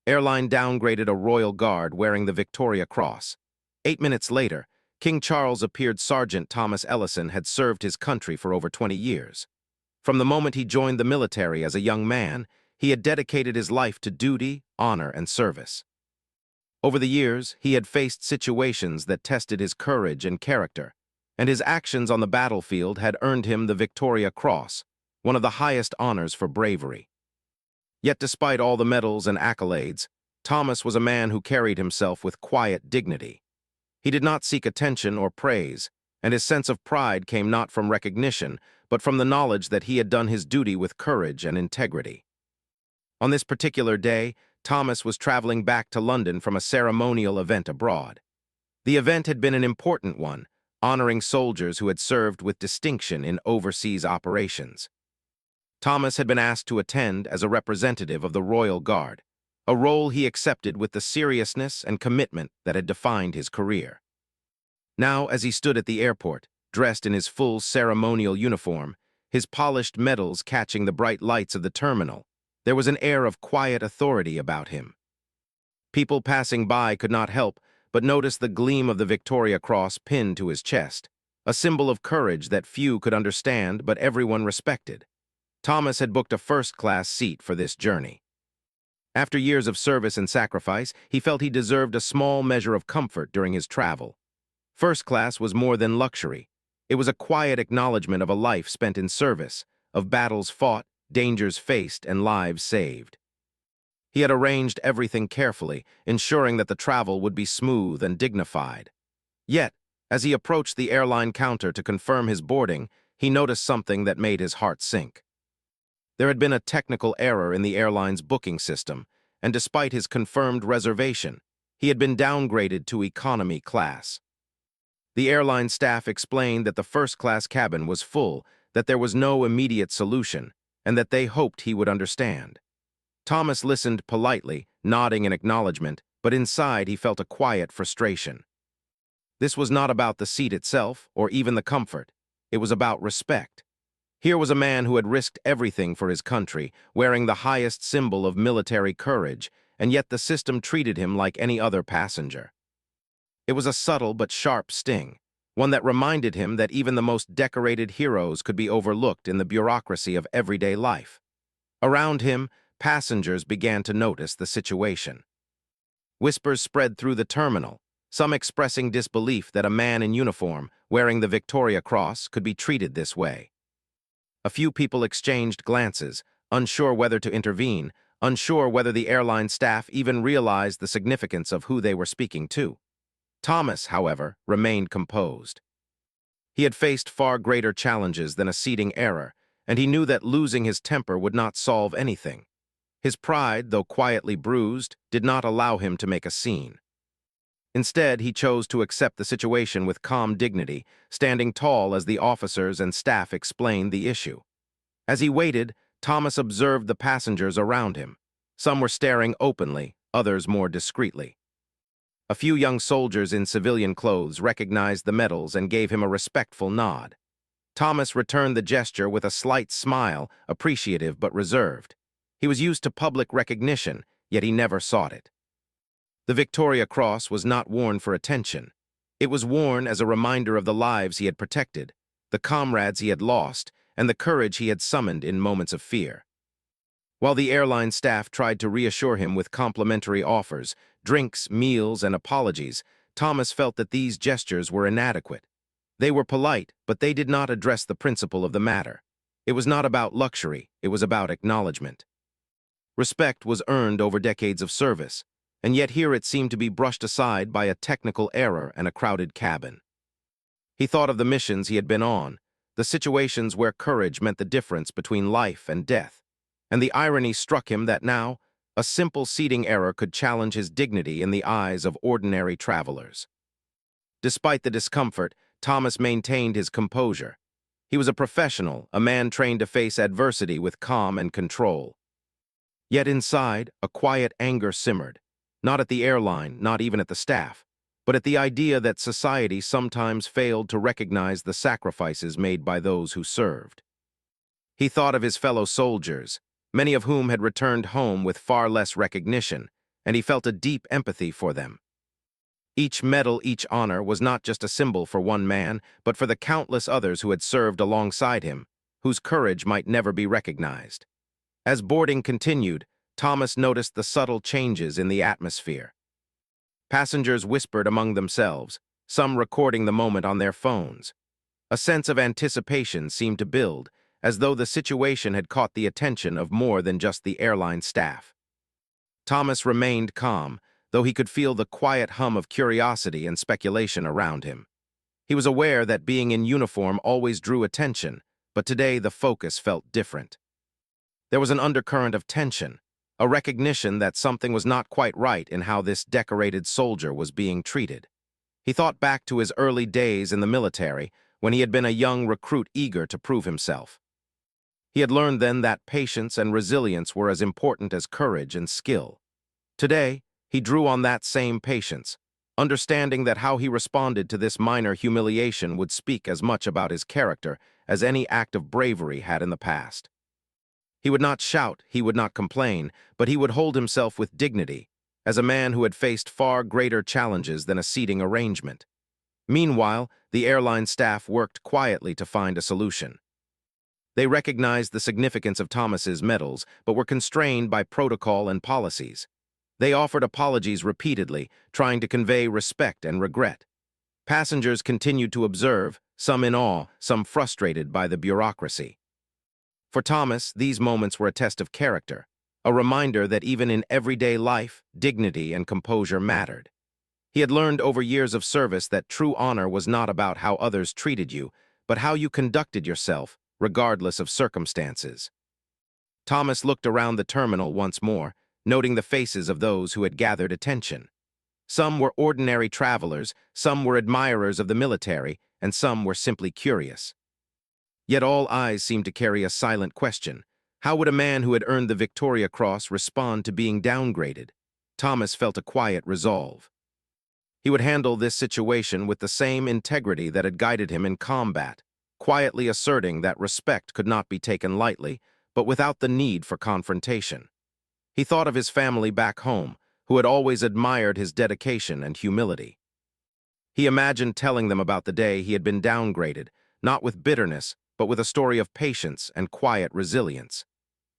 Airline downgraded a royal guard wearing the Victoria Cross. 8 minutes later, King Charles appeared. Sergeant Thomas Ellison had served his country for over 20 years. From the moment he joined the military as a young man, he had dedicated his life to duty, honor, and service. Over the years, he had faced situations that tested his courage and character, and his actions on the battlefield had earned him the Victoria Cross, one of the highest honors for bravery. Yet despite all the medals and accolades, Thomas was a man who carried himself with quiet dignity. He did not seek attention or praise, and his sense of pride came not from recognition, but from the knowledge that he had done his duty with courage and integrity. On this particular day, Thomas was traveling back to London from a ceremonial event abroad. The event had been an important one, honoring soldiers who had served with distinction in overseas operations. Thomas had been asked to attend as a representative of the Royal Guard, a role he accepted with the seriousness and commitment that had defined his career. Now, as he stood at the airport, dressed in his full ceremonial uniform, his polished medals catching the bright lights of the terminal, there was an air of quiet authority about him. People passing by could not help but notice the gleam of the Victoria Cross pinned to his chest, a symbol of courage that few could understand but everyone respected. Thomas had booked a first-class seat for this journey. After years of service and sacrifice, he felt he deserved a small measure of comfort during his travel. First class was more than luxury. It was a quiet acknowledgement of a life spent in service, of battles fought, dangers faced, and lives saved. He had arranged everything carefully, ensuring that the travel would be smooth and dignified. Yet, as he approached the airline counter to confirm his boarding, he noticed something that made his heart sink. There had been a technical error in the airline's booking system, and despite his confirmed reservation, he had been downgraded to economy class. The airline staff explained that the first-class cabin was full, that there was no immediate solution, and that they hoped he would understand. Thomas listened politely, nodding in acknowledgement, but inside he felt a quiet frustration. This was not about the seat itself, or even the comfort. It was about respect. Here was a man who had risked everything for his country, wearing the highest symbol of military courage, and yet the system treated him like any other passenger. It was a subtle but sharp sting, one that reminded him that even the most decorated heroes could be overlooked in the bureaucracy of everyday life. Around him, passengers began to notice the situation. Whispers spread through the terminal, some expressing disbelief that a man in uniform, wearing the Victoria Cross, could be treated this way. A few people exchanged glances, unsure whether to intervene, unsure whether the airline staff even realized the significance of who they were speaking to. Thomas, however, remained composed. He had faced far greater challenges than a seating error, and he knew that losing his temper would not solve anything. His pride, though quietly bruised, did not allow him to make a scene. Instead, he chose to accept the situation with calm dignity, standing tall as the officers and staff explained the issue. As he waited, Thomas observed the passengers around him. Some were staring openly, others more discreetly. A few young soldiers in civilian clothes recognized the medals and gave him a respectful nod. Thomas returned the gesture with a slight smile, appreciative but reserved. He was used to public recognition, yet he never sought it. The Victoria Cross was not worn for attention. It was worn as a reminder of the lives he had protected, the comrades he had lost, and the courage he had summoned in moments of fear. While the airline staff tried to reassure him with complimentary offers, drinks, meals, and apologies, Thomas felt that these gestures were inadequate. They were polite, but they did not address the principle of the matter. It was not about luxury, it was about acknowledgement. Respect was earned over decades of service, and yet here it seemed to be brushed aside by a technical error and a crowded cabin. He thought of the missions he had been on, the situations where courage meant the difference between life and death, and the irony struck him that now, a simple seating error could challenge his dignity in the eyes of ordinary travelers. Despite the discomfort, Thomas maintained his composure. He was a professional, a man trained to face adversity with calm and control. Yet inside, a quiet anger simmered, not at the airline, not even at the staff, but at the idea that society sometimes failed to recognize the sacrifices made by those who served. He thought of his fellow soldiers, many of whom had returned home with far less recognition, and he felt a deep empathy for them. Each medal, each honor was not just a symbol for one man, but for the countless others who had served alongside him, whose courage might never be recognized. As boarding continued, Thomas noticed the subtle changes in the atmosphere. Passengers whispered among themselves, some recording the moment on their phones. A sense of anticipation seemed to build, as though the situation had caught the attention of more than just the airline staff. Thomas remained calm, though he could feel the quiet hum of curiosity and speculation around him. He was aware that being in uniform always drew attention, but today the focus felt different. There was an undercurrent of tension, a recognition that something was not quite right in how this decorated soldier was being treated. He thought back to his early days in the military, when he had been a young recruit eager to prove himself. He had learned then that patience and resilience were as important as courage and skill. Today, he drew on that same patience, understanding that how he responded to this minor humiliation would speak as much about his character as any act of bravery had in the past. He would not shout, he would not complain, but he would hold himself with dignity, as a man who had faced far greater challenges than a seating arrangement. Meanwhile, the airline staff worked quietly to find a solution. They recognized the significance of Thomas's medals, but were constrained by protocol and policies. They offered apologies repeatedly, trying to convey respect and regret. Passengers continued to observe, some in awe, some frustrated by the bureaucracy. For Thomas, these moments were a test of character, a reminder that even in everyday life, dignity and composure mattered. He had learned over years of service that true honor was not about how others treated you, but how you conducted yourself, regardless of circumstances. Thomas looked around the terminal once more, noting the faces of those who had gathered attention. Some were ordinary travelers, some were admirers of the military, and some were simply curious. Yet all eyes seemed to carry a silent question. How would a man who had earned the Victoria Cross respond to being downgraded? Thomas felt a quiet resolve. He would handle this situation with the same integrity that had guided him in combat, quietly asserting that respect could not be taken lightly, but without the need for confrontation. He thought of his family back home, who had always admired his dedication and humility. He imagined telling them about the day he had been downgraded, not with bitterness, but with a story of patience and quiet resilience.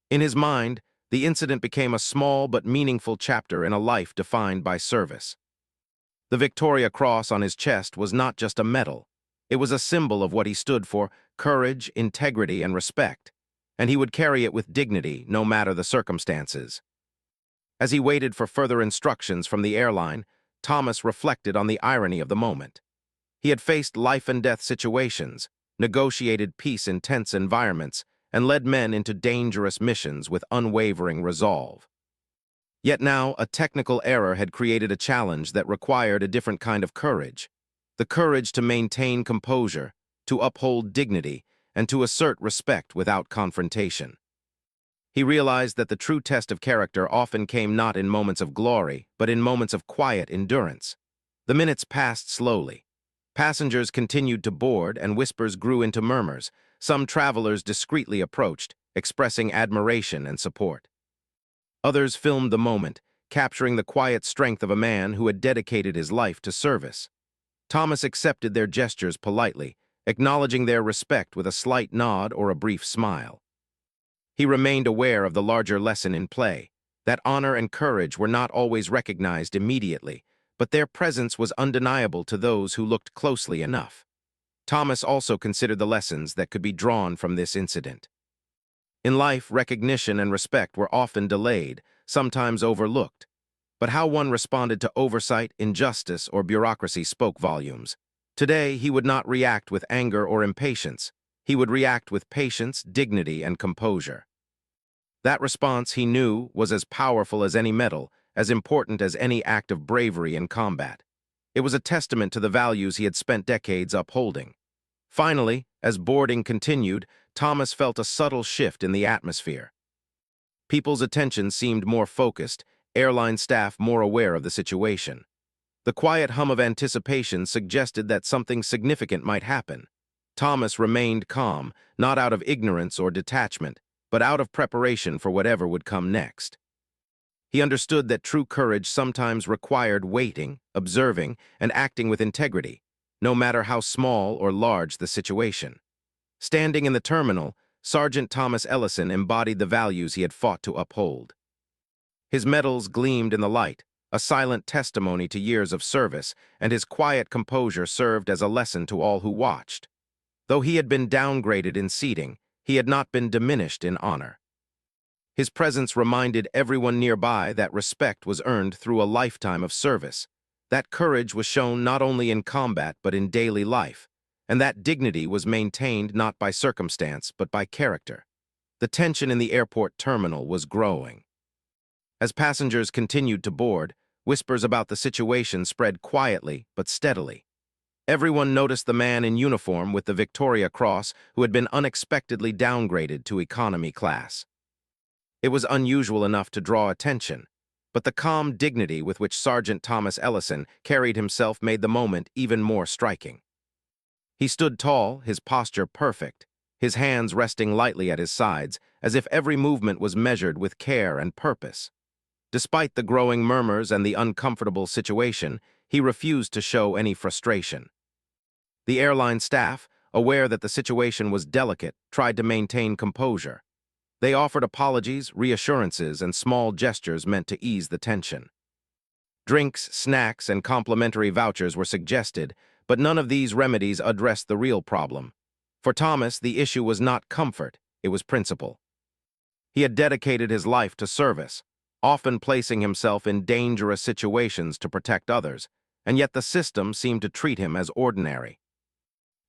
In his mind, the incident became a small but meaningful chapter in a life defined by service. The Victoria Cross on his chest was not just a medal. It was a symbol of what he stood for: courage, integrity, and respect, and he would carry it with dignity no matter the circumstances. As he waited for further instructions from the airline, Thomas reflected on the irony of the moment. He had faced life-and-death situations, negotiated peace in tense environments, and led men into dangerous missions with unwavering resolve. Yet now, a technical error had created a challenge that required a different kind of courage: the courage to maintain composure, to uphold dignity, and to assert respect without confrontation. He realized that the true test of character often came not in moments of glory, but in moments of quiet endurance. The minutes passed slowly. Passengers continued to board, and whispers grew into murmurs. Some travelers discreetly approached, expressing admiration and support. Others filmed the moment, capturing the quiet strength of a man who had dedicated his life to service. Thomas accepted their gestures politely, acknowledging their respect with a slight nod or a brief smile. He remained aware of the larger lesson in play, that honor and courage were not always recognized immediately, but their presence was undeniable to those who looked closely enough. Thomas also considered the lessons that could be drawn from this incident. In life, recognition and respect were often delayed, sometimes overlooked, but how one responded to oversight, injustice, or bureaucracy spoke volumes. Today, he would not react with anger or impatience. He would react with patience, dignity, and composure. That response, he knew, was as powerful as any medal, as important as any act of bravery in combat. It was a testament to the values he had spent decades upholding. Finally, as boarding continued, Thomas felt a subtle shift in the atmosphere. People's attention seemed more focused, airline staff more aware of the situation. The quiet hum of anticipation suggested that something significant might happen. Thomas remained calm, not out of ignorance or detachment, but out of preparation for whatever would come next. He understood that true courage sometimes required waiting, observing, and acting with integrity, no matter how small or large the situation. Standing in the terminal, Sergeant Thomas Ellison embodied the values he had fought to uphold. His medals gleamed in the light, a silent testimony to years of service, and his quiet composure served as a lesson to all who watched. Though he had been downgraded in seating, he had not been diminished in honor. His presence reminded everyone nearby that respect was earned through a lifetime of service, that courage was shown not only in combat but in daily life, and that dignity was maintained not by circumstance but by character. The tension in the airport terminal was growing. As passengers continued to board, whispers about the situation spread quietly but steadily. Everyone noticed the man in uniform with the Victoria Cross who had been unexpectedly downgraded to economy class. It was unusual enough to draw attention, but the calm dignity with which Sergeant Thomas Ellison carried himself made the moment even more striking. He stood tall, his posture perfect, his hands resting lightly at his sides, as if every movement was measured with care and purpose. Despite the growing murmurs and the uncomfortable situation, he refused to show any frustration. The airline staff, aware that the situation was delicate, tried to maintain composure. They offered apologies, reassurances, and small gestures meant to ease the tension. Drinks, snacks, and complimentary vouchers were suggested, but none of these remedies addressed the real problem. For Thomas, the issue was not comfort, it was principle. He had dedicated his life to service, often placing himself in dangerous situations to protect others, and yet the system seemed to treat him as ordinary.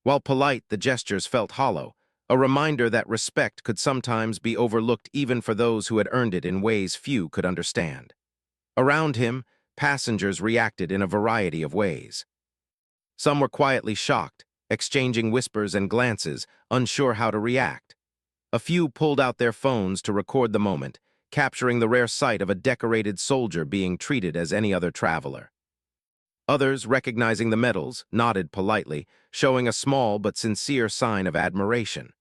While polite, the gestures felt hollow, a reminder that respect could sometimes be overlooked even for those who had earned it in ways few could understand. Around him, passengers reacted in a variety of ways. Some were quietly shocked, exchanging whispers and glances, unsure how to react. A few pulled out their phones to record the moment, capturing the rare sight of a decorated soldier being treated as any other traveler. Others, recognizing the medals, nodded politely, showing a small but sincere sign of admiration.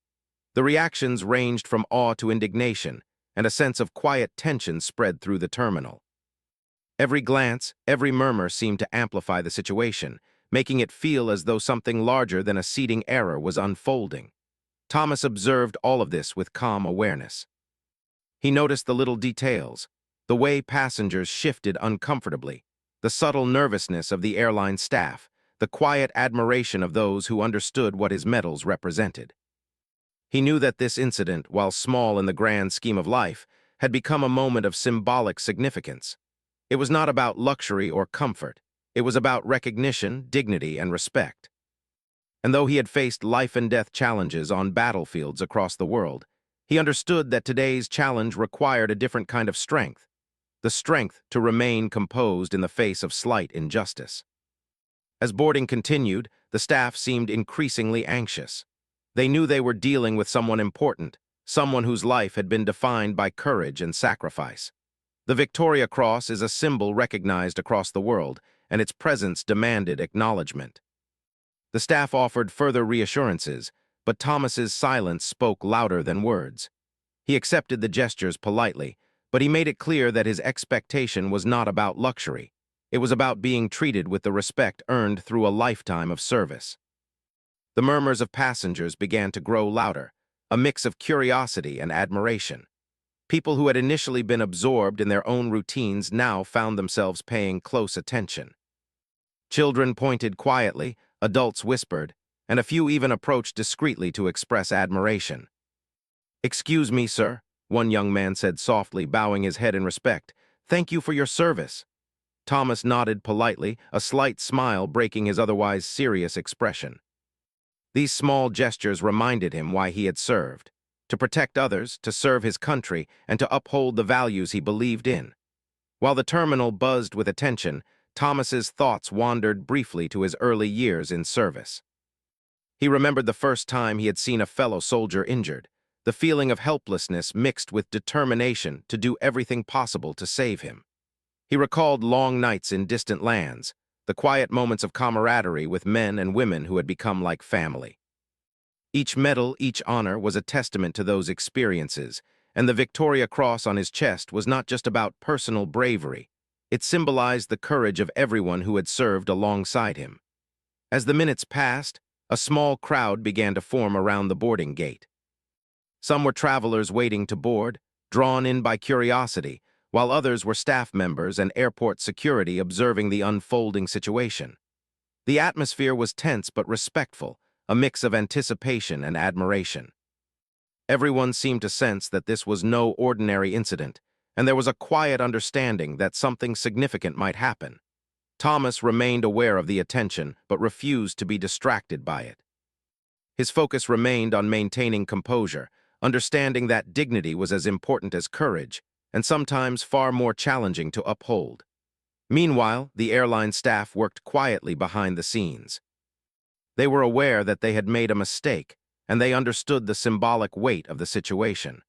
The reactions ranged from awe to indignation, and a sense of quiet tension spread through the terminal. Every glance, every murmur seemed to amplify the situation, making it feel as though something larger than a seating error was unfolding. Thomas observed all of this with calm awareness. He noticed the little details, the way passengers shifted uncomfortably, the subtle nervousness of the airline staff, the quiet admiration of those who understood what his medals represented. He knew that this incident, while small in the grand scheme of life, had become a moment of symbolic significance. It was not about luxury or comfort. It was about recognition, dignity, and respect. And though he had faced life-and-death challenges on battlefields across the world, he understood that today's challenge required a different kind of strength, the strength to remain composed in the face of slight injustice. As boarding continued, the staff seemed increasingly anxious. They knew they were dealing with someone important, someone whose life had been defined by courage and sacrifice. The Victoria Cross is a symbol recognized across the world, and its presence demanded acknowledgement. The staff offered further reassurances, but Thomas's silence spoke louder than words. He accepted the gestures politely, but he made it clear that his expectation was not about luxury. It was about being treated with the respect earned through a lifetime of service. The murmurs of passengers began to grow louder, a mix of curiosity and admiration. People who had initially been absorbed in their own routines now found themselves paying close attention. Children pointed quietly, adults whispered, and a few even approached discreetly to express admiration. "Excuse me, sir," one young man said softly, bowing his head in respect. "Thank you for your service." Thomas nodded politely, a slight smile breaking his otherwise serious expression. These small gestures reminded him why he had served: to protect others, to serve his country, and to uphold the values he believed in. While the terminal buzzed with attention, Thomas's thoughts wandered briefly to his early years in service. He remembered the first time he had seen a fellow soldier injured, the feeling of helplessness mixed with determination to do everything possible to save him. He recalled long nights in distant lands, the quiet moments of camaraderie with men and women who had become like family. Each medal, each honor was a testament to those experiences, and the Victoria Cross on his chest was not just about personal bravery. It symbolized the courage of everyone who had served alongside him. As the minutes passed, a small crowd began to form around the boarding gate. Some were travelers waiting to board, drawn in by curiosity, while others were staff members and airport security observing the unfolding situation. The atmosphere was tense but respectful, a mix of anticipation and admiration. Everyone seemed to sense that this was no ordinary incident, and there was a quiet understanding that something significant might happen. Thomas remained aware of the attention but refused to be distracted by it. His focus remained on maintaining composure, understanding that dignity was as important as courage, and sometimes far more challenging to uphold. Meanwhile, the airline staff worked quietly behind the scenes. They were aware that they had made a mistake, and they understood the symbolic weight of the situation.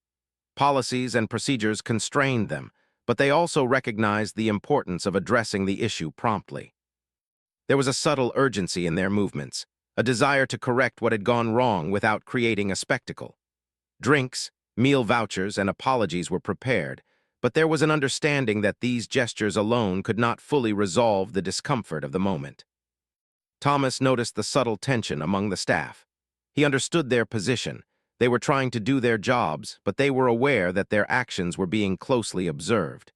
Policies and procedures constrained them, but they also recognized the importance of addressing the issue promptly. There was a subtle urgency in their movements, a desire to correct what had gone wrong without creating a spectacle. Drinks, meal vouchers, and apologies were prepared, but there was an understanding that these gestures alone could not fully resolve the discomfort of the moment. Thomas noticed the subtle tension among the staff. He understood their position. They were trying to do their jobs, but they were aware that their actions were being closely observed.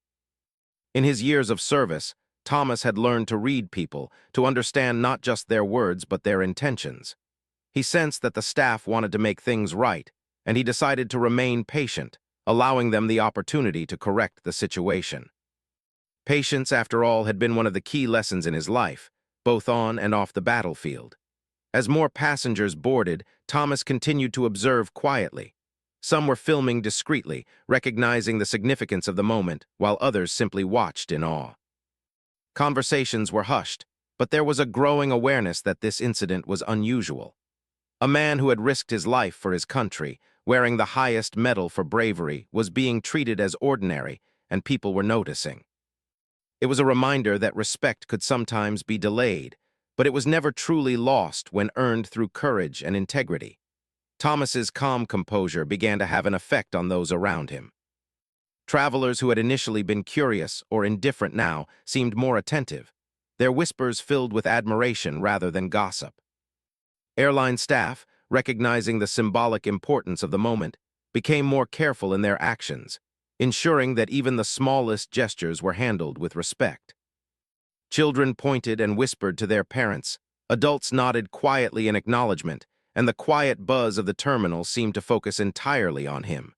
In his years of service, Thomas had learned to read people, to understand not just their words but their intentions. He sensed that the staff wanted to make things right, and he decided to remain patient, allowing them the opportunity to correct the situation. Patience, after all, had been one of the key lessons in his life, both on and off the battlefield. As more passengers boarded, Thomas continued to observe quietly. Some were filming discreetly, recognizing the significance of the moment, while others simply watched in awe. Conversations were hushed, but there was a growing awareness that this incident was unusual. A man who had risked his life for his country, wearing the highest medal for bravery, was being treated as ordinary, and people were noticing. It was a reminder that respect could sometimes be delayed, but it was never truly lost when earned through courage and integrity. Thomas's calm composure began to have an effect on those around him. Travelers who had initially been curious or indifferent now seemed more attentive, their whispers filled with admiration rather than gossip. Airline staff, recognizing the symbolic importance of the moment, became more careful in their actions, ensuring that even the smallest gestures were handled with respect. Children pointed and whispered to their parents, adults nodded quietly in acknowledgement, and the quiet buzz of the terminal seemed to focus entirely on him.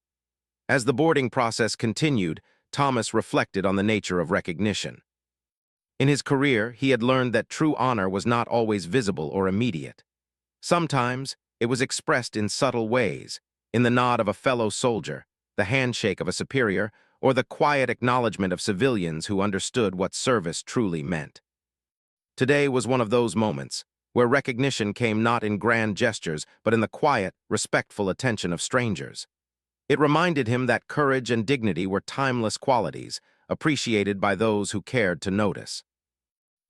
As the boarding process continued, Thomas reflected on the nature of recognition. In his career, he had learned that true honor was not always visible or immediate. Sometimes, it was expressed in subtle ways, in the nod of a fellow soldier, the handshake of a superior, or the quiet acknowledgement of civilians who understood what service truly meant. Today was one of those moments, where recognition came not in grand gestures, but in the quiet, respectful attention of strangers. It reminded him that courage and dignity were timeless qualities, appreciated by those who cared to notice.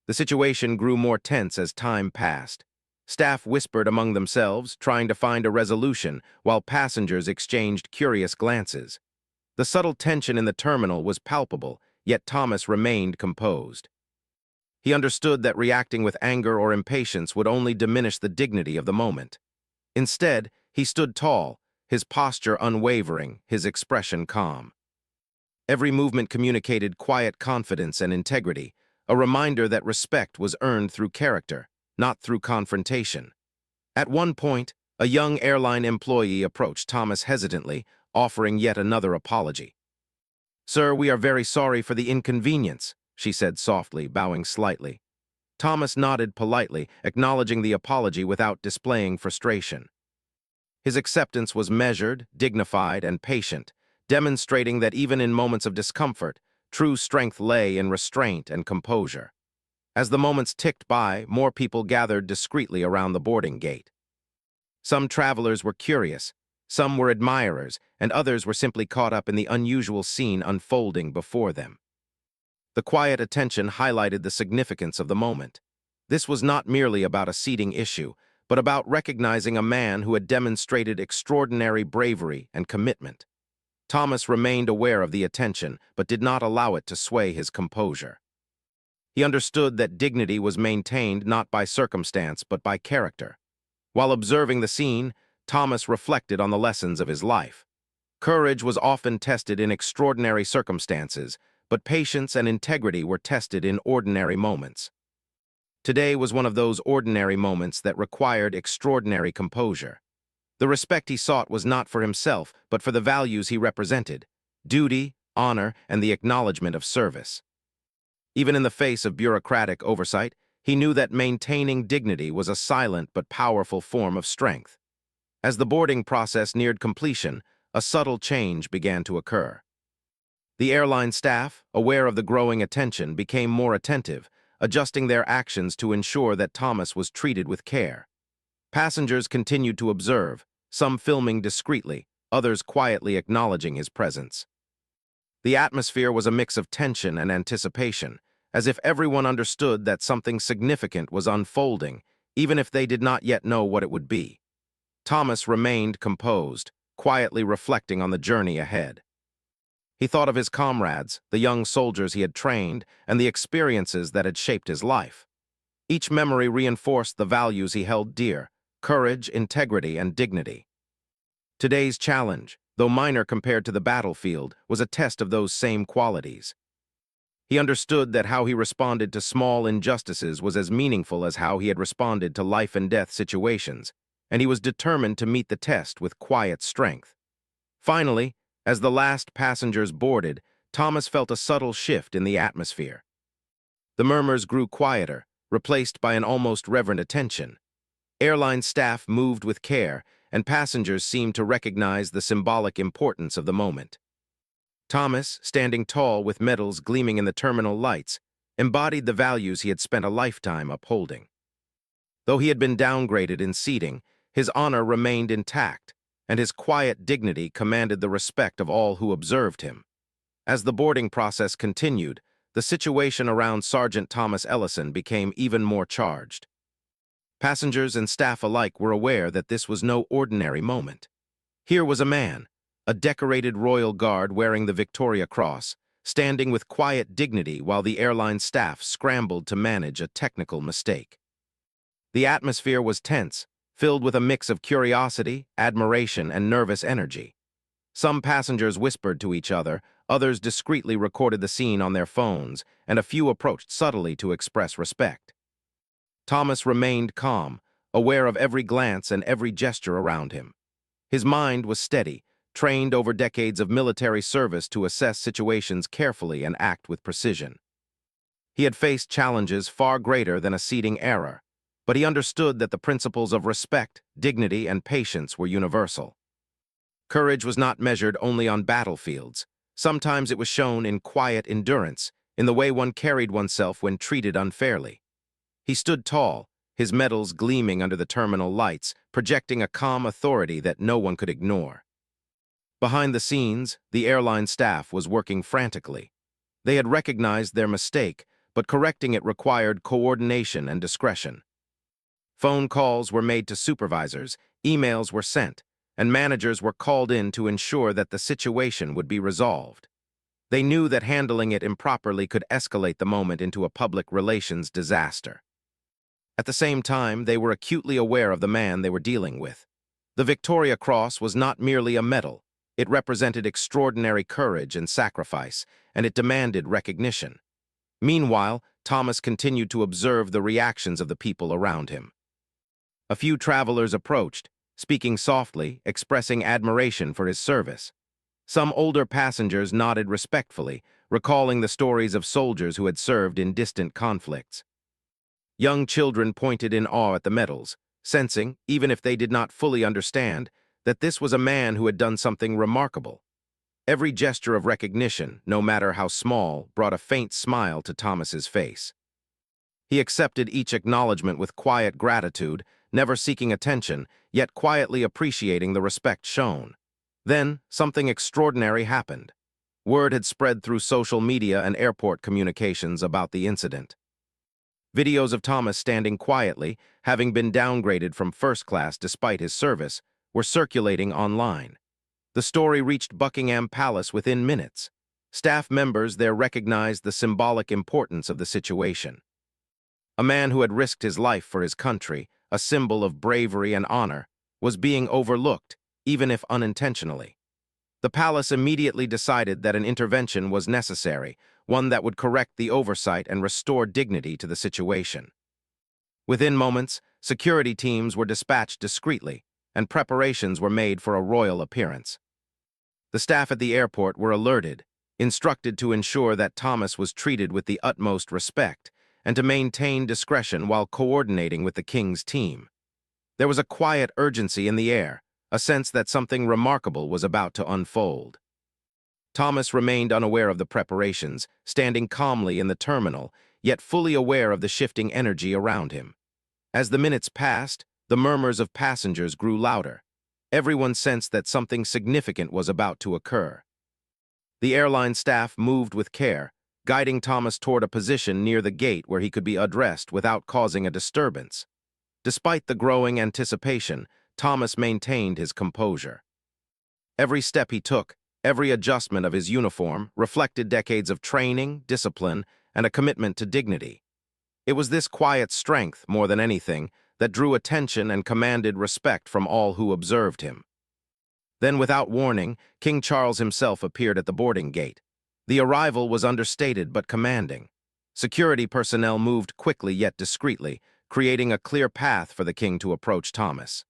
The situation grew more tense as time passed. Staff whispered among themselves, trying to find a resolution, while passengers exchanged curious glances. The subtle tension in the terminal was palpable, yet Thomas remained composed. He understood that reacting with anger or impatience would only diminish the dignity of the moment. Instead, he stood tall, his posture unwavering, his expression calm. Every movement communicated quiet confidence and integrity, a reminder that respect was earned through character, not through confrontation. At one point, a young airline employee approached Thomas hesitantly, offering yet another apology. "Sir, we are very sorry for the inconvenience," she said softly, bowing slightly. Thomas nodded politely, acknowledging the apology without displaying frustration. His acceptance was measured, dignified, and patient, demonstrating that even in moments of discomfort, true strength lay in restraint and composure. As the moments ticked by, more people gathered discreetly around the boarding gate. Some travelers were curious, some were admirers, and others were simply caught up in the unusual scene unfolding before them. The quiet attention highlighted the significance of the moment. This was not merely about a seating issue, but about recognizing a man who had demonstrated extraordinary bravery and commitment. Thomas remained aware of the attention, but did not allow it to sway his composure. He understood that dignity was maintained not by circumstance, but by character. While observing the scene, Thomas reflected on the lessons of his life. Courage was often tested in extraordinary circumstances, but patience and integrity were tested in ordinary moments. Today was one of those ordinary moments that required extraordinary composure. The respect he sought was not for himself, but for the values he represented: duty, honor, and the acknowledgement of service. Even in the face of bureaucratic oversight, he knew that maintaining dignity was a silent but powerful form of strength. As the boarding process neared completion, a subtle change began to occur. The airline staff, aware of the growing attention, became more attentive, adjusting their actions to ensure that Thomas was treated with care. Passengers continued to observe, some filming discreetly, others quietly acknowledging his presence. The atmosphere was a mix of tension and anticipation, as if everyone understood that something significant was unfolding, even if they did not yet know what it would be. Thomas remained composed, quietly reflecting on the journey ahead. He thought of his comrades, the young soldiers he had trained, and the experiences that had shaped his life. Each memory reinforced the values he held dear: courage, integrity, and dignity. Today's challenge, though minor compared to the battlefield, was a test of those same qualities. He understood that how he responded to small injustices was as meaningful as how he had responded to life-and-death situations, and he was determined to meet the test with quiet strength. Finally, as the last passengers boarded, Thomas felt a subtle shift in the atmosphere. The murmurs grew quieter, replaced by an almost reverent attention. Airline staff moved with care, and passengers seemed to recognize the symbolic importance of the moment. Thomas, standing tall with medals gleaming in the terminal lights, embodied the values he had spent a lifetime upholding. Though he had been downgraded in seating, his honor remained intact, and his quiet dignity commanded the respect of all who observed him. As the boarding process continued, the situation around Sergeant Thomas Ellison became even more charged. Passengers and staff alike were aware that this was no ordinary moment. Here was a man, a decorated Royal Guard wearing the Victoria Cross, standing with quiet dignity while the airline staff scrambled to manage a technical mistake. The atmosphere was tense, filled with a mix of curiosity, admiration, and nervous energy. Some passengers whispered to each other, others discreetly recorded the scene on their phones, and a few approached subtly to express respect. Thomas remained calm, aware of every glance and every gesture around him. His mind was steady, trained over decades of military service to assess situations carefully and act with precision. He had faced challenges far greater than a seating error, but he understood that the principles of respect, dignity, and patience were universal. Courage was not measured only on battlefields. Sometimes it was shown in quiet endurance, in the way one carried oneself when treated unfairly. He stood tall, his medals gleaming under the terminal lights, projecting a calm authority that no one could ignore. Behind the scenes, the airline staff was working frantically. They had recognized their mistake, but correcting it required coordination and discretion. Phone calls were made to supervisors, emails were sent, and managers were called in to ensure that the situation would be resolved. They knew that handling it improperly could escalate the moment into a public relations disaster. At the same time, they were acutely aware of the man they were dealing with. The Victoria Cross was not merely a medal. It represented extraordinary courage and sacrifice, and it demanded recognition. Meanwhile, Thomas continued to observe the reactions of the people around him. A few travelers approached, speaking softly, expressing admiration for his service. Some older passengers nodded respectfully, recalling the stories of soldiers who had served in distant conflicts. Young children pointed in awe at the medals, sensing, even if they did not fully understand, that this was a man who had done something remarkable. Every gesture of recognition, no matter how small, brought a faint smile to Thomas's face. He accepted each acknowledgement with quiet gratitude, never seeking attention, yet quietly appreciating the respect shown. Then, something extraordinary happened. Word had spread through social media and airport communications about the incident. Videos of Thomas standing quietly, having been downgraded from first class despite his service, were circulating online. The story reached Buckingham Palace within minutes. Staff members there recognized the symbolic importance of the situation. A man who had risked his life for his country, a symbol of bravery and honor, was being overlooked, even if unintentionally. The palace immediately decided that an intervention was necessary, one that would correct the oversight and restore dignity to the situation. Within moments, security teams were dispatched discreetly, and preparations were made for a royal appearance. The staff at the airport were alerted, instructed to ensure that Thomas was treated with the utmost respect and to maintain discretion while coordinating with the king's team. There was a quiet urgency in the air, a sense that something remarkable was about to unfold. Thomas remained unaware of the preparations, standing calmly in the terminal, yet fully aware of the shifting energy around him. As the minutes passed, the murmurs of passengers grew louder. Everyone sensed that something significant was about to occur. The airline staff moved with care, guiding Thomas toward a position near the gate where he could be addressed without causing a disturbance. Despite the growing anticipation, Thomas maintained his composure. Every step he took, every adjustment of his uniform, reflected decades of training, discipline, and a commitment to dignity. It was this quiet strength, more than anything, that drew attention and commanded respect from all who observed him. Then, without warning, King Charles himself appeared at the boarding gate. The arrival was understated but commanding. Security personnel moved quickly yet discreetly, creating a clear path for the king to approach Thomas.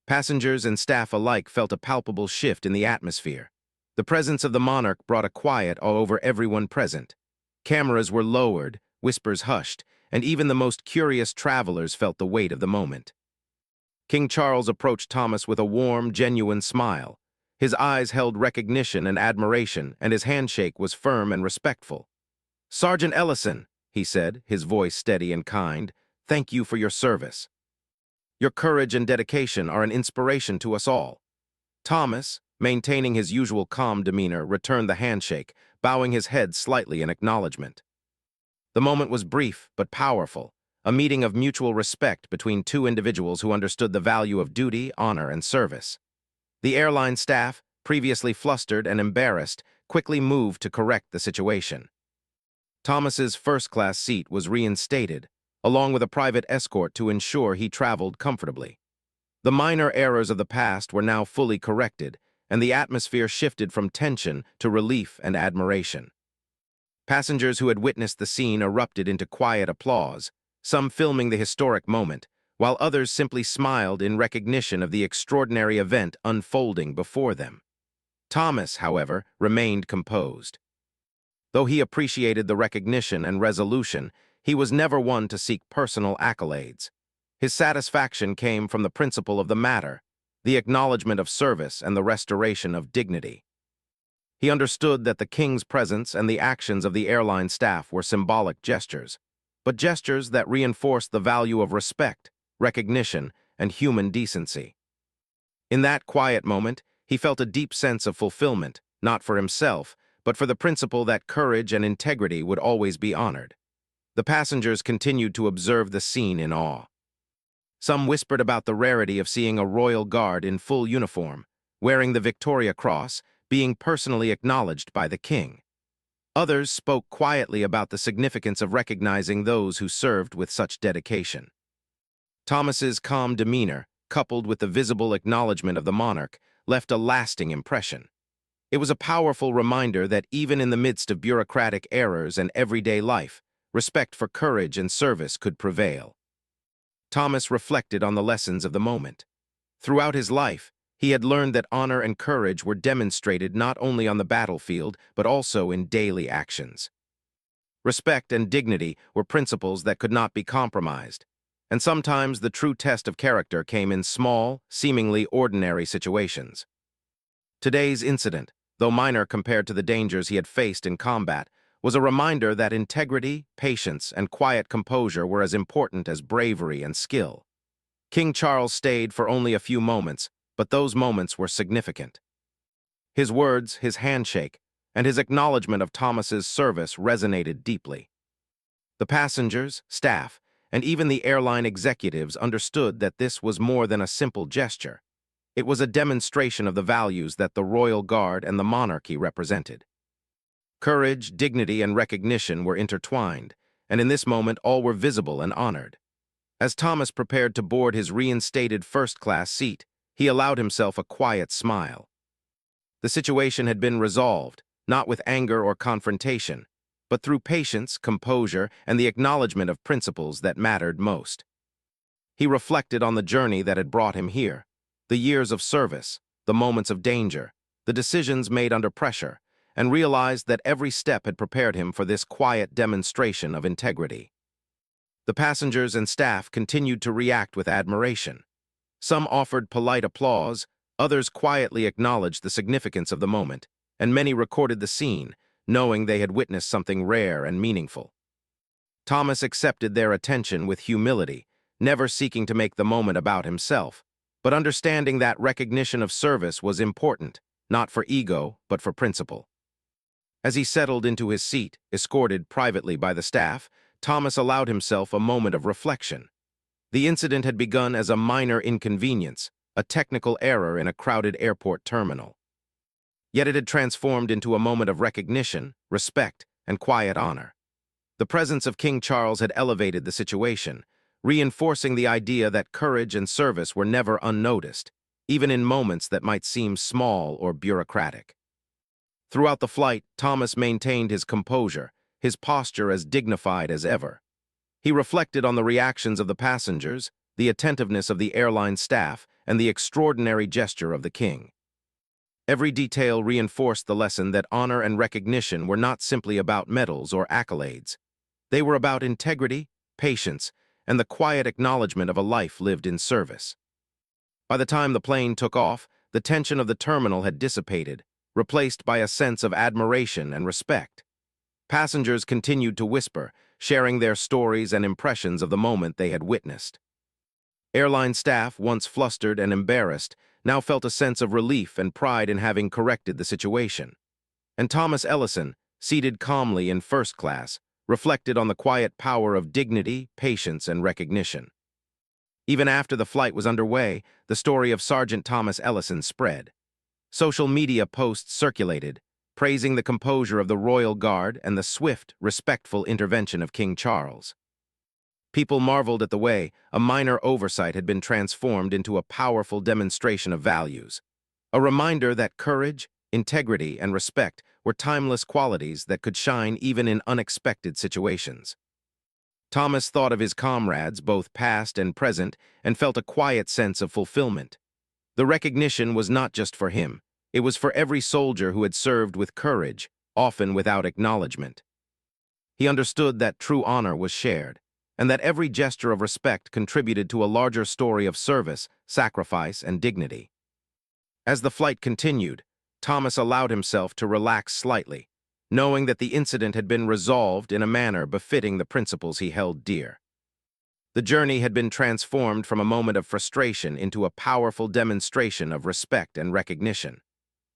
Passengers and staff alike felt a palpable shift in the atmosphere. The presence of the monarch brought a quiet all over everyone present. Cameras were lowered, whispers hushed, and even the most curious travelers felt the weight of the moment. King Charles approached Thomas with a warm, genuine smile. His eyes held recognition and admiration, and his handshake was firm and respectful. "Sergeant Ellison," he said, his voice steady and kind, "thank you for your service. Your courage and dedication are an inspiration to us all." Thomas, maintaining his usual calm demeanor, returned the handshake, bowing his head slightly in acknowledgement. The moment was brief but powerful, a meeting of mutual respect between two individuals who understood the value of duty, honor, and service. The airline staff, previously flustered and embarrassed, quickly moved to correct the situation. Thomas's first-class seat was reinstated, along with a private escort to ensure he traveled comfortably. The minor errors of the past were now fully corrected, and the atmosphere shifted from tension to relief and admiration. Passengers who had witnessed the scene erupted into quiet applause, some filming the historic moment, while others simply smiled in recognition of the extraordinary event unfolding before them. Thomas, however, remained composed. Though he appreciated the recognition and resolution, he was never one to seek personal accolades. His satisfaction came from the principle of the matter, the acknowledgement of service and the restoration of dignity. He understood that the king's presence and the actions of the airline staff were symbolic gestures, but gestures that reinforced the value of respect, recognition, and human decency. In that quiet moment, he felt a deep sense of fulfillment, not for himself, but for the principle that courage and integrity would always be honored. The passengers continued to observe the scene in awe. Some whispered about the rarity of seeing a royal guard in full uniform, wearing the Victoria Cross, being personally acknowledged by the king. Others spoke quietly about the significance of recognizing those who served with such dedication. Thomas's calm demeanor, coupled with the visible acknowledgement of the monarch, left a lasting impression. It was a powerful reminder that even in the midst of bureaucratic errors and everyday life, respect for courage and service could prevail. Thomas reflected on the lessons of the moment. Throughout his life, he had learned that honor and courage were demonstrated not only on the battlefield, but also in daily actions. Respect and dignity were principles that could not be compromised, and sometimes the true test of character came in small, seemingly ordinary situations. Today's incident, though minor compared to the dangers he had faced in combat, was a reminder that integrity, patience, and quiet composure were as important as bravery and skill. King Charles stayed for only a few moments, but those moments were significant. His words, his handshake, and his acknowledgement of Thomas's service resonated deeply. The passengers, staff, and even the airline executives understood that this was more than a simple gesture. It was a demonstration of the values that the royal guard and the monarchy represented. Courage, dignity, and recognition were intertwined, and in this moment all were visible and honored. As Thomas prepared to board his reinstated first-class seat, he allowed himself a quiet smile. The situation had been resolved, not with anger or confrontation, but through patience, composure, and the acknowledgement of principles that mattered most. He reflected on the journey that had brought him here, the years of service, the moments of danger, the decisions made under pressure, and realized that every step had prepared him for this quiet demonstration of integrity. The passengers and staff continued to react with admiration. Some offered polite applause, others quietly acknowledged the significance of the moment, and many recorded the scene, knowing they had witnessed something rare and meaningful. Thomas accepted their attention with humility, never seeking to make the moment about himself, but understanding that recognition of service was important, not for ego, but for principle. As he settled into his seat, escorted privately by the staff, Thomas allowed himself a moment of reflection. The incident had begun as a minor inconvenience, a technical error in a crowded airport terminal. Yet it had transformed into a moment of recognition, respect, and quiet honor. The presence of King Charles had elevated the situation, reinforcing the idea that courage and service were never unnoticed, even in moments that might seem small or bureaucratic. Throughout the flight, Thomas maintained his composure, his posture as dignified as ever. He reflected on the reactions of the passengers, the attentiveness of the airline staff, and the extraordinary gesture of the king. Every detail reinforced the lesson that honor and recognition were not simply about medals or accolades. They were about integrity, patience, and the quiet acknowledgement of a life lived in service. By the time the plane took off, the tension of the terminal had dissipated, replaced by a sense of admiration and respect. Passengers continued to whisper, sharing their stories and impressions of the moment they had witnessed. Airline staff, once flustered and embarrassed, now felt a sense of relief and pride in having corrected the situation. And Thomas Ellison, seated calmly in first class, reflected on the quiet power of dignity, patience, and recognition. Even after the flight was underway, the story of Sergeant Thomas Ellison spread. Social media posts circulated, praising the composure of the Royal Guard and the swift, respectful intervention of King Charles. People marveled at the way a minor oversight had been transformed into a powerful demonstration of values, a reminder that courage, integrity, and respect were timeless qualities that could shine even in unexpected situations. Thomas thought of his comrades, both past and present, and felt a quiet sense of fulfillment. The recognition was not just for him, it was for every soldier who had served with courage, often without acknowledgement. He understood that true honor was shared, and that every gesture of respect contributed to a larger story of service, sacrifice, and dignity. As the flight continued, Thomas allowed himself to relax slightly, knowing that the incident had been resolved in a manner befitting the principles he held dear. The journey had been transformed from a moment of frustration into a powerful demonstration of respect and recognition.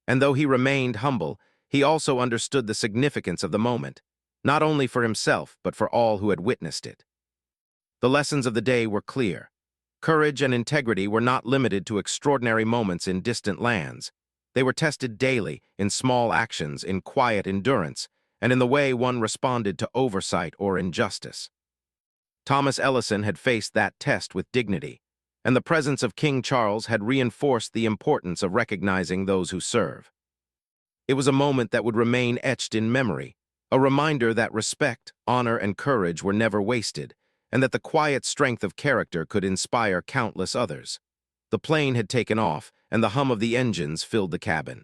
And though he remained humble, he also understood the significance of the moment, not only for himself but for all who had witnessed it. The lessons of the day were clear. Courage and integrity were not limited to extraordinary moments in distant lands. They were tested daily, in small actions, in quiet endurance, and in the way one responded to oversight or injustice. Thomas Ellison had faced that test with dignity, and the presence of King Charles had reinforced the importance of recognizing those who serve. It was a moment that would remain etched in memory, a reminder that respect, honor, and courage were never wasted, and that the quiet strength of character could inspire countless others. The plane had taken off, and the hum of the engines filled the cabin.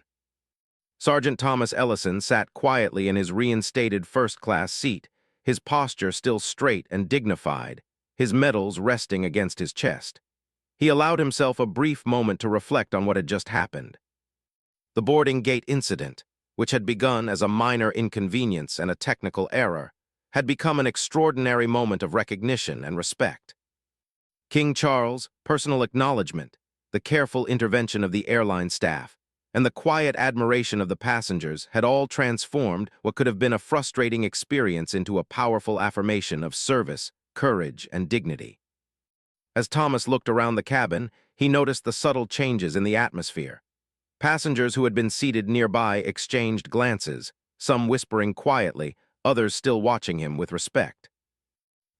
Sergeant Thomas Ellison sat quietly in his reinstated first-class seat, his posture still straight and dignified, his medals resting against his chest. He allowed himself a brief moment to reflect on what had just happened. The boarding gate incident, which had begun as a minor inconvenience and a technical error, had become an extraordinary moment of recognition and respect. King Charles, personal acknowledgement, the careful intervention of the airline staff, and the quiet admiration of the passengers had all transformed what could have been a frustrating experience into a powerful affirmation of service, courage, and dignity. As Thomas looked around the cabin, he noticed the subtle changes in the atmosphere. Passengers who had been seated nearby exchanged glances, some whispering quietly, others still watching him with respect.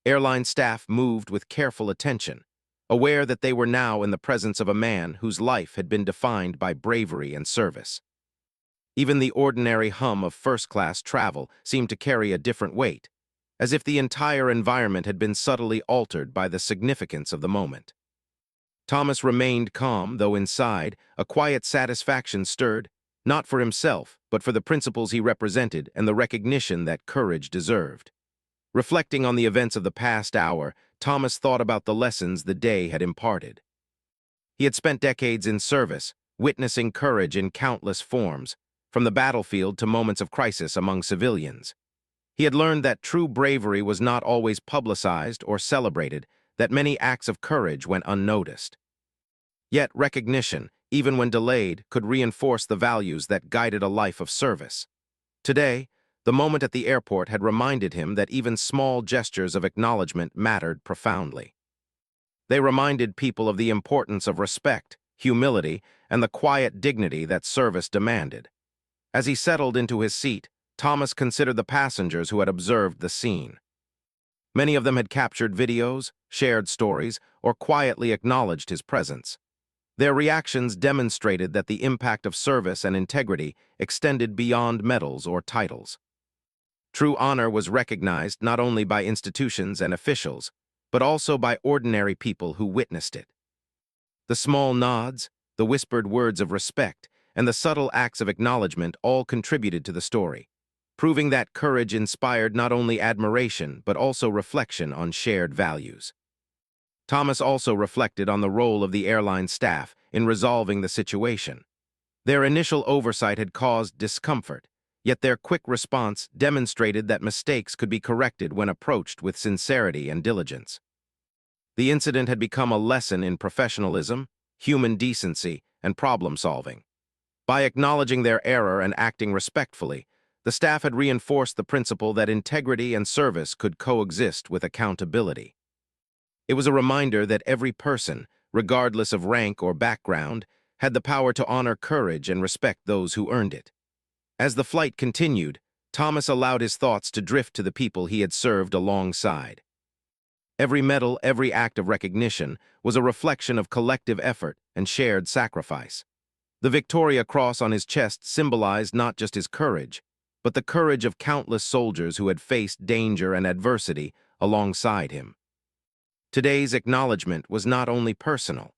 Airline staff moved with careful attention, aware that they were now in the presence of a man whose life had been defined by bravery and service. Even the ordinary hum of first-class travel seemed to carry a different weight, as if the entire environment had been subtly altered by the significance of the moment. Thomas remained calm, though inside, a quiet satisfaction stirred, not for himself, but for the principles he represented and the recognition that courage deserved. Reflecting on the events of the past hour, Thomas thought about the lessons the day had imparted. He had spent decades in service, witnessing courage in countless forms, from the battlefield to moments of crisis among civilians. He had learned that true bravery was not always publicized or celebrated, that many acts of courage went unnoticed. Yet recognition, even when delayed, could reinforce the values that guided a life of service. Today, the moment at the airport had reminded him that even small gestures of acknowledgement mattered profoundly. They reminded people of the importance of respect, humility, and the quiet dignity that service demanded. As he settled into his seat, Thomas considered the passengers who had observed the scene. Many of them had captured videos, shared stories, or quietly acknowledged his presence. Their reactions demonstrated that the impact of service and integrity extended beyond medals or titles. True honor was recognized not only by institutions and officials, but also by ordinary people who witnessed it. The small nods, the whispered words of respect, and the subtle acts of acknowledgement all contributed to the story, proving that courage inspired not only admiration but also reflection on shared values. Thomas also reflected on the role of the airline staff in resolving the situation. Their initial oversight had caused discomfort, yet their quick response demonstrated that mistakes could be corrected when approached with sincerity and diligence. The incident had become a lesson in professionalism, human decency, and problem-solving. By acknowledging their error and acting respectfully, the staff had reinforced the principle that integrity and service could coexist with accountability. It was a reminder that every person, regardless of rank or background, had the power to honor courage and respect those who earned it. As the flight continued, Thomas allowed his thoughts to drift to the people he had served alongside. Every medal, every act of recognition was a reflection of collective effort and shared sacrifice. The Victoria Cross on his chest symbolized not just his courage, but the courage of countless soldiers who had faced danger and adversity alongside him. Today's acknowledgement was not only personal,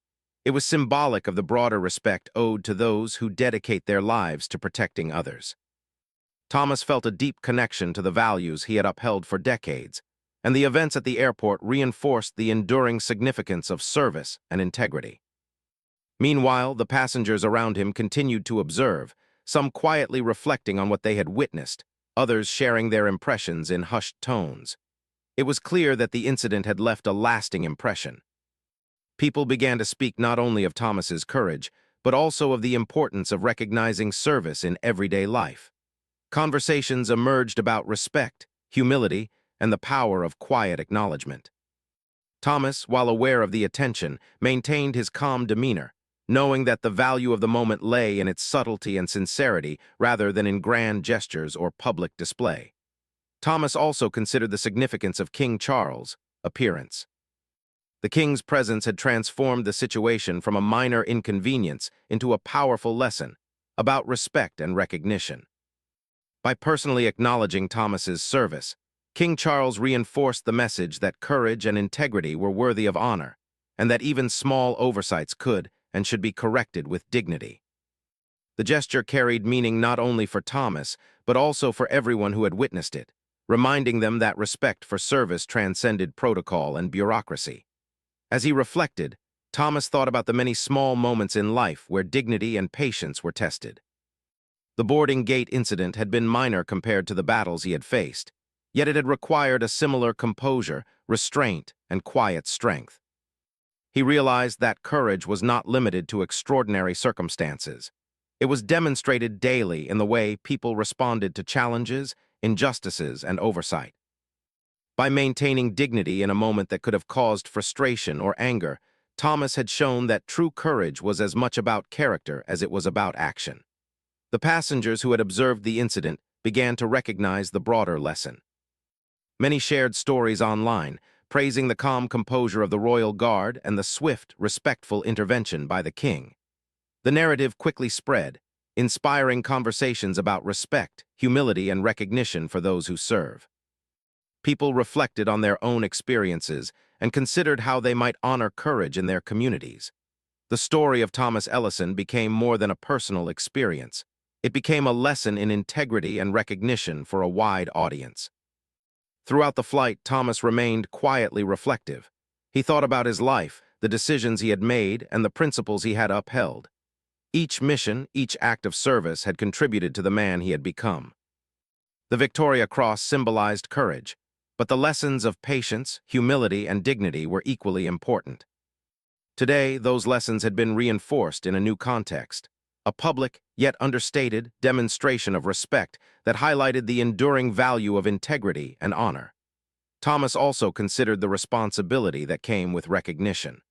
it was symbolic of the broader respect owed to those who dedicate their lives to protecting others. Thomas felt a deep connection to the values he had upheld for decades, and the events at the airport reinforced the enduring significance of service and integrity. Meanwhile, the passengers around him continued to observe, some quietly reflecting on what they had witnessed, others sharing their impressions in hushed tones. It was clear that the incident had left a lasting impression. People began to speak not only of Thomas's courage, but also of the importance of recognizing service in everyday life. Conversations emerged about respect, humility, and the power of quiet acknowledgement. Thomas, while aware of the attention, maintained his calm demeanor, knowing that the value of the moment lay in its subtlety and sincerity rather than in grand gestures or public display. Thomas also considered the significance of King Charles' appearance. The king's presence had transformed the situation from a minor inconvenience into a powerful lesson about respect and recognition. By personally acknowledging Thomas's service, King Charles reinforced the message that courage and integrity were worthy of honor, and that even small oversights could and should be corrected with dignity. The gesture carried meaning not only for Thomas, but also for everyone who had witnessed it, reminding them that respect for service transcended protocol and bureaucracy. As he reflected, Thomas thought about the many small moments in life where dignity and patience were tested. The boarding gate incident had been minor compared to the battles he had faced, yet it had required a similar composure, restraint, and quiet strength. He realized that courage was not limited to extraordinary circumstances. It was demonstrated daily in the way people responded to challenges, injustices, and oversight. By maintaining dignity in a moment that could have caused frustration or anger, Thomas had shown that true courage was as much about character as it was about action. The passengers who had observed the incident began to recognize the broader lesson. Many shared stories online, praising the calm composure of the royal guard and the swift, respectful intervention by the king. The narrative quickly spread, inspiring conversations about respect, humility, and recognition for those who serve. People reflected on their own experiences and considered how they might honor courage in their communities. The story of Thomas Ellison became more than a personal experience. It became a lesson in integrity and recognition for a wide audience. Throughout the flight, Thomas remained quietly reflective. He thought about his life, the decisions he had made, and the principles he had upheld. Each mission, each act of service had contributed to the man he had become. The Victoria Cross symbolized courage, but the lessons of patience, humility, and dignity were equally important. Today, those lessons had been reinforced in a new context, a public, yet understated, demonstration of respect that highlighted the enduring value of integrity and honor. Thomas also considered the responsibility that came with recognition.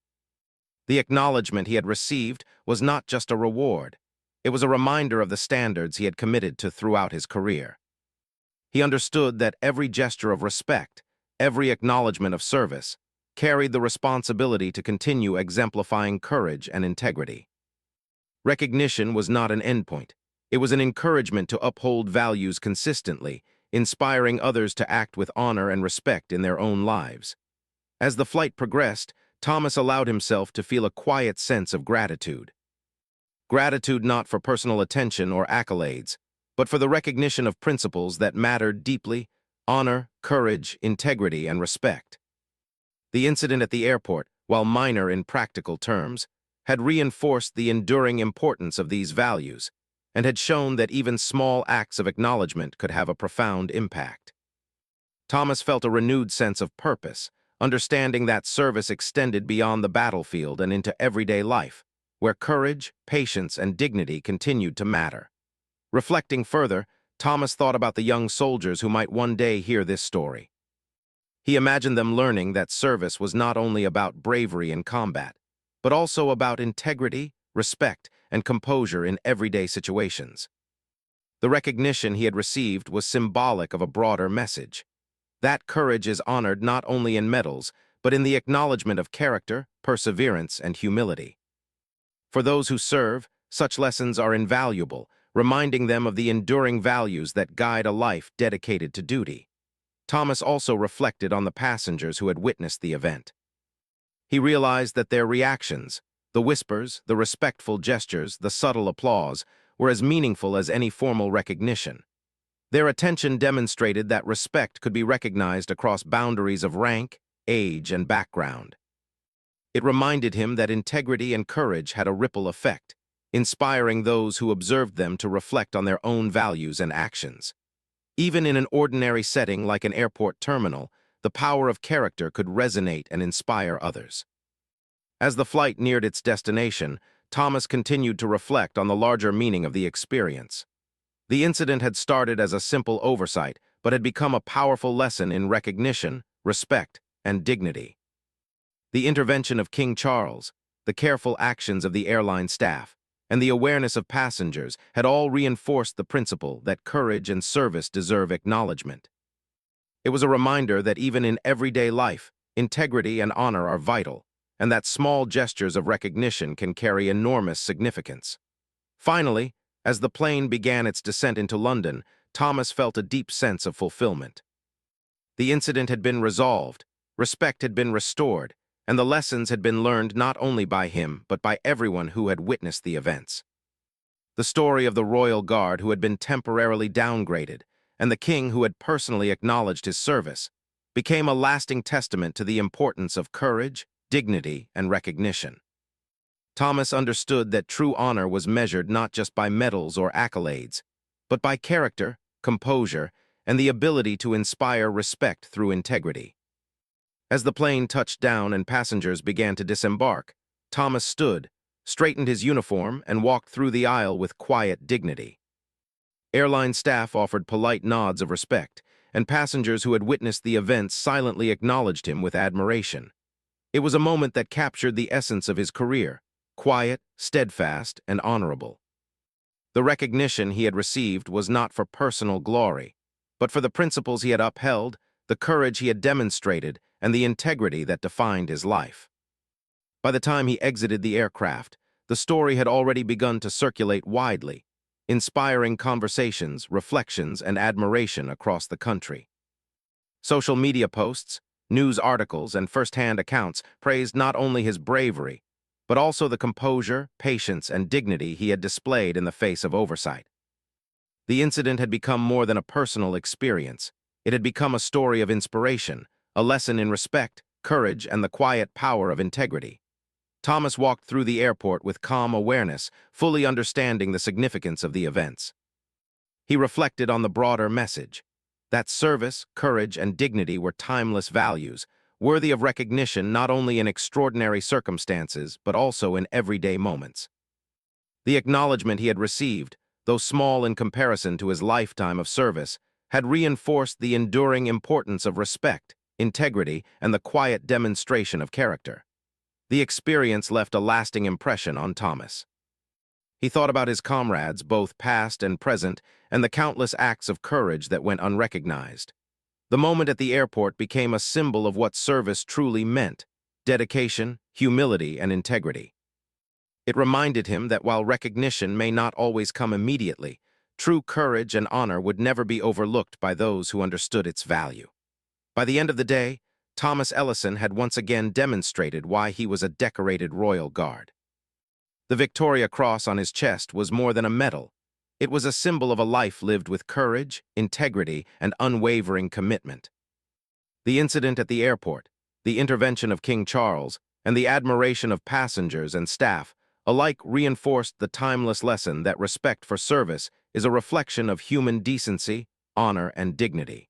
The acknowledgement he had received was not just a reward. It was a reminder of the standards he had committed to throughout his career. He understood that every gesture of respect, every acknowledgement of service, carried the responsibility to continue exemplifying courage and integrity. Recognition was not an endpoint. It was an encouragement to uphold values consistently, inspiring others to act with honor and respect in their own lives. As the flight progressed, Thomas allowed himself to feel a quiet sense of gratitude. Gratitude not for personal attention or accolades, but for the recognition of principles that mattered deeply: honor, courage, integrity, and respect. The incident at the airport, while minor in practical terms, had reinforced the enduring importance of these values and had shown that even small acts of acknowledgement could have a profound impact. Thomas felt a renewed sense of purpose, understanding that service extended beyond the battlefield and into everyday life, where courage, patience, and dignity continued to matter. Reflecting further, Thomas thought about the young soldiers who might one day hear this story. He imagined them learning that service was not only about bravery in combat, but also about integrity, respect, and composure in everyday situations. The recognition he had received was symbolic of a broader message. That courage is honored not only in medals, but in the acknowledgement of character, perseverance, and humility. For those who serve, such lessons are invaluable, reminding them of the enduring values that guide a life dedicated to duty. Thomas also reflected on the passengers who had witnessed the event. He realized that their reactions, the whispers, the respectful gestures, the subtle applause, were as meaningful as any formal recognition. Their attention demonstrated that respect could be recognized across boundaries of rank, age, and background. It reminded him that integrity and courage had a ripple effect, inspiring those who observed them to reflect on their own values and actions. Even in an ordinary setting like an airport terminal, the power of character could resonate and inspire others. As the flight neared its destination, Thomas continued to reflect on the larger meaning of the experience. The incident had started as a simple oversight, but had become a powerful lesson in recognition, respect, and dignity. The intervention of King Charles, the careful actions of the airline staff, and the awareness of passengers had all reinforced the principle that courage and service deserve acknowledgement. It was a reminder that even in everyday life, integrity and honor are vital, and that small gestures of recognition can carry enormous significance. Finally, as the plane began its descent into London, Thomas felt a deep sense of fulfillment. The incident had been resolved, respect had been restored, and the lessons had been learned not only by him but by everyone who had witnessed the events. The story of the royal guard who had been temporarily downgraded and the king who had personally acknowledged his service became a lasting testament to the importance of courage, dignity, and recognition. Thomas understood that true honor was measured not just by medals or accolades, but by character, composure, and the ability to inspire respect through integrity. As the plane touched down and passengers began to disembark, Thomas stood, straightened his uniform, and walked through the aisle with quiet dignity. Airline staff offered polite nods of respect, and passengers who had witnessed the events silently acknowledged him with admiration. It was a moment that captured the essence of his career, quiet, steadfast, and honorable. The recognition he had received was not for personal glory, but for the principles he had upheld, the courage he had demonstrated, and the integrity that defined his life. By the time he exited the aircraft, the story had already begun to circulate widely, inspiring conversations, reflections, and admiration across the country. Social media posts, news articles, and first-hand accounts praised not only his bravery, but also the composure, patience, and dignity he had displayed in the face of oversight. The incident had become more than a personal experience. It had become a story of inspiration, a lesson in respect, courage, and the quiet power of integrity. Thomas walked through the airport with calm awareness, fully understanding the significance of the events. He reflected on the broader message, that service, courage, and dignity were timeless values, worthy of recognition not only in extraordinary circumstances, but also in everyday moments. The acknowledgement he had received, though small in comparison to his lifetime of service, had reinforced the enduring importance of respect, integrity, and the quiet demonstration of character. The experience left a lasting impression on Thomas. He thought about his comrades, both past and present, and the countless acts of courage that went unrecognized. The moment at the airport became a symbol of what service truly meant: dedication, humility, and integrity. It reminded him that while recognition may not always come immediately, true courage and honor would never be overlooked by those who understood its value. By the end of the day, Thomas Ellison had once again demonstrated why he was a decorated Royal Guard. The Victoria Cross on his chest was more than a medal. It was a symbol of a life lived with courage, integrity, and unwavering commitment. The incident at the airport, the intervention of King Charles, and the admiration of passengers and staff alike reinforced the timeless lesson that respect for service is a reflection of human decency, honor, and dignity.